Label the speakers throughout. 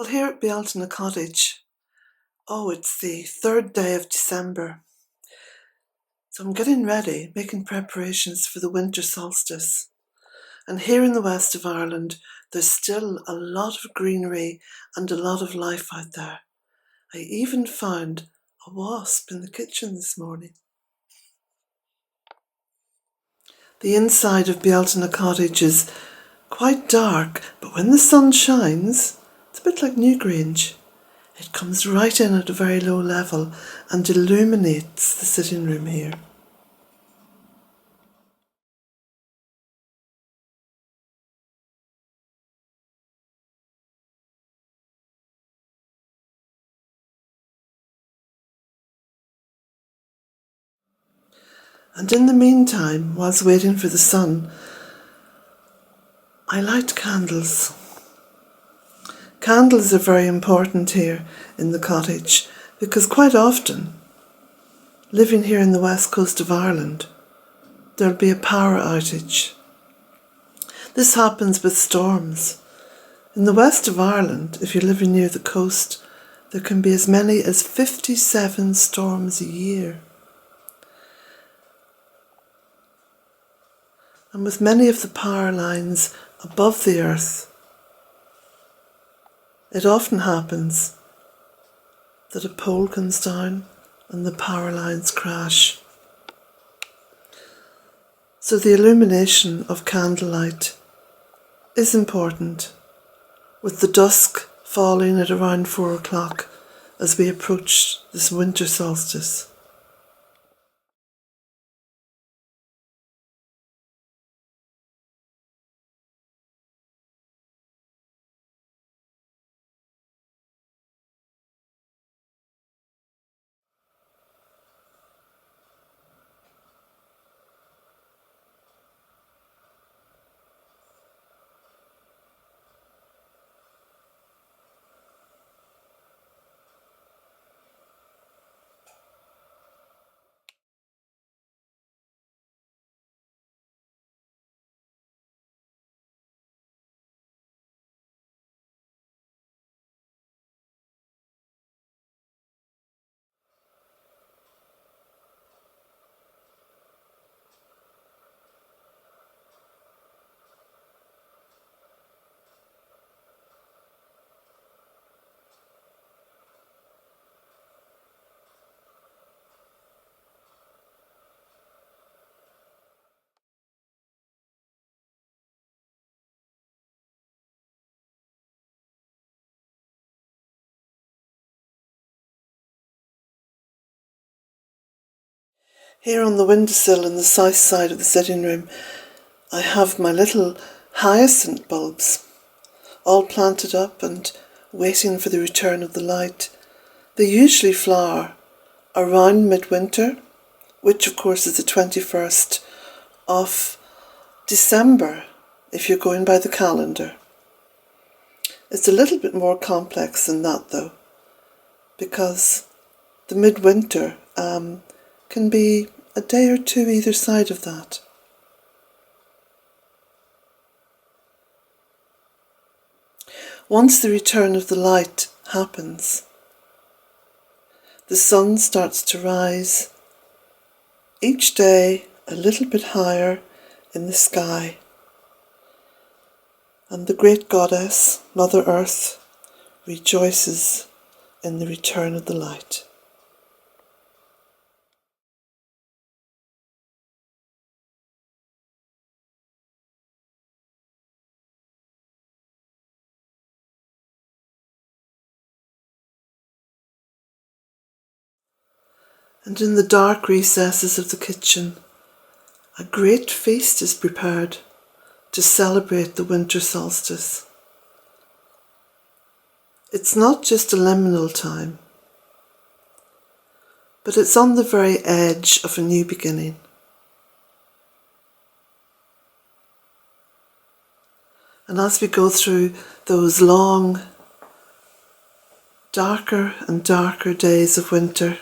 Speaker 1: Well, here at Bealtaine Cottage, it's the 3rd day of December. So I'm getting ready, making preparations for the Winter Solstice. And here in the west of Ireland, there's still a lot of greenery and a lot of life out there. I even found a wasp in the kitchen this morning. The inside of Bealtaine Cottage is quite dark, but when the sun shines, it's a bit like Newgrange. It comes right in at a very low level and illuminates the sitting room here. And in the meantime, whilst waiting for the sun, I light candles. Candles are very important here in the cottage because quite often, living here in the west coast of Ireland, there'll be a power outage. This happens with storms. In the west of Ireland, if you're living near the coast, there can be as many as 57 storms a year. And with many of the power lines above the earth, it often happens that a pole comes down and the power lines crash. So the illumination of candlelight is important, with the dusk falling at around 4 o'clock as we approach this winter solstice. Here on the windowsill in the south side of the sitting room, I have my little hyacinth bulbs, all planted up and waiting for the return of the light. They usually flower around Midwinter, which of course is the 21st of December, if you're going by the calendar. It's a little bit more complex than that though, because the Midwinter can be a day or two either side of that. Once the return of the light happens, the sun starts to rise each day a little bit higher in the sky, and the great goddess, Mother Earth, rejoices in the return of the light. And in the dark recesses of the kitchen, a great feast is prepared to celebrate the winter solstice. It's not just a liminal time, but it's on the very edge of a new beginning. And as we go through those long, darker and darker days of winter,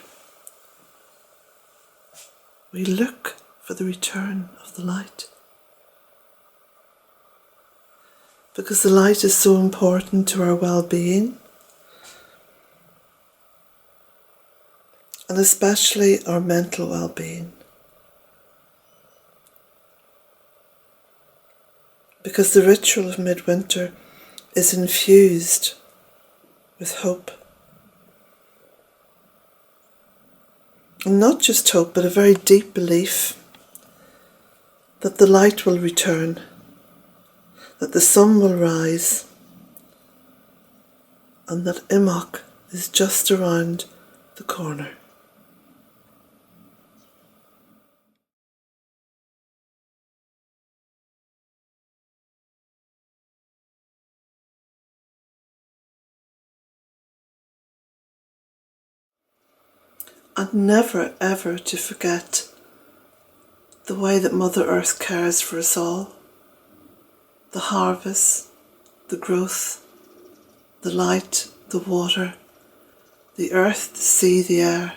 Speaker 1: we look for the return of the light. Because the light is so important to our well-being, and especially our mental well-being. Because the ritual of midwinter is infused with hope. And not just hope, but a very deep belief that the light will return, that the sun will rise, and that Imok is just around the corner. And never ever to forget the way that Mother Earth cares for us all. The harvest, the growth, the light, the water, the earth, the sea, the air.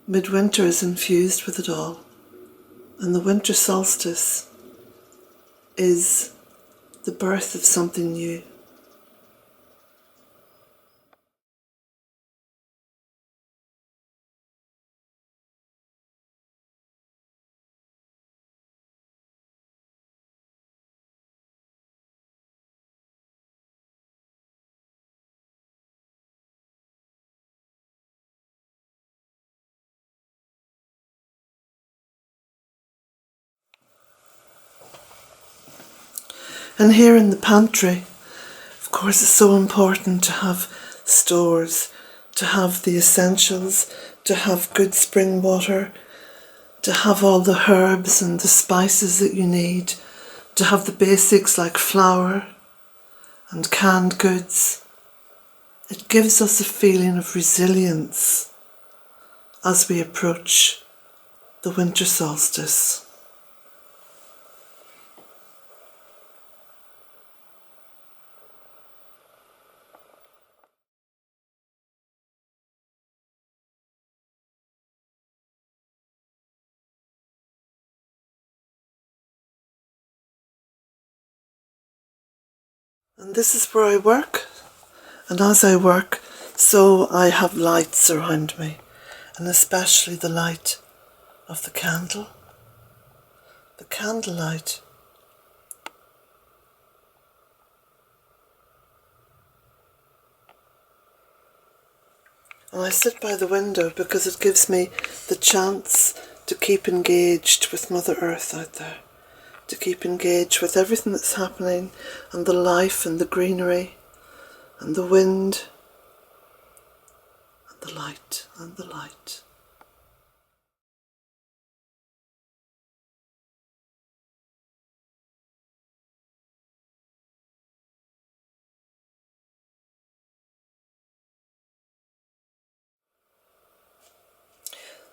Speaker 1: Midwinter is infused with it all, and the winter solstice is the birth of something new. And here in the pantry, of course, it's so important to have stores, to have the essentials, to have good spring water, to have all the herbs and the spices that you need, to have the basics like flour and canned goods. It gives us a feeling of resilience as we approach the winter solstice. And this is where I work, and as I work, so I have lights around me, and especially the light of the candlelight. And I sit by the window because it gives me the chance to keep engaged with Mother Earth out there, to keep engaged with everything that's happening, and the life and the greenery and the wind and the light and the light.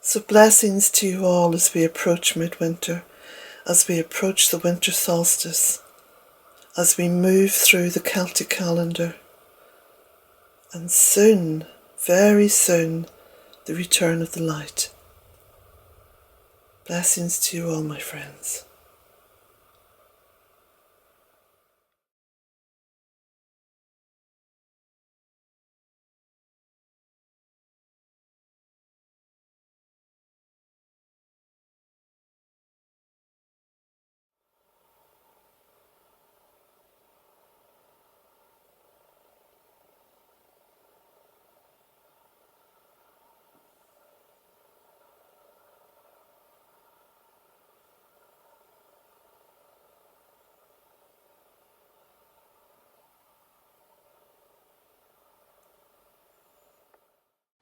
Speaker 1: So blessings to you all as we approach midwinter, as we approach the winter solstice, as we move through the Celtic calendar, and soon, very soon, the return of the light. Blessings to you all, my friends.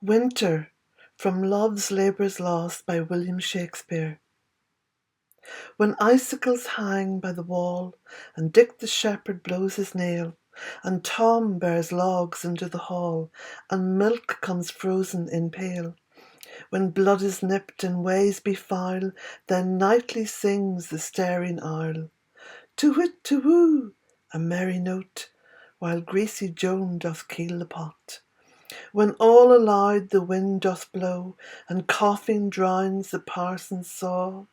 Speaker 1: Winter, from Love's Labour's Lost by William Shakespeare. When icicles hang by the wall, and Dick the shepherd blows his nail, and Tom bears logs into the hall, and milk comes frozen in pail, when blood is nipped and ways be foul, then nightly sings the staring owl, to whit to woo, a merry note, while greasy Joan doth keel the pot. When all aloud the wind doth blow, and coughing drowns the parson's saw,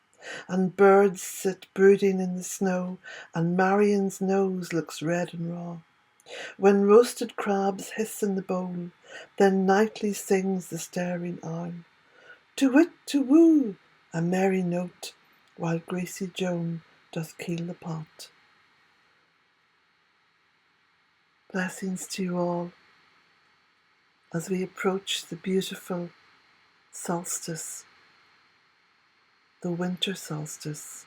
Speaker 1: and birds sit brooding in the snow, and Marion's nose looks red and raw. When roasted crabs hiss in the bowl, then nightly sings the staring owl. To wit, to woo, a merry note, while greasy Joan doth keel the pot. Blessings to you all as we approach the beautiful solstice, the winter solstice.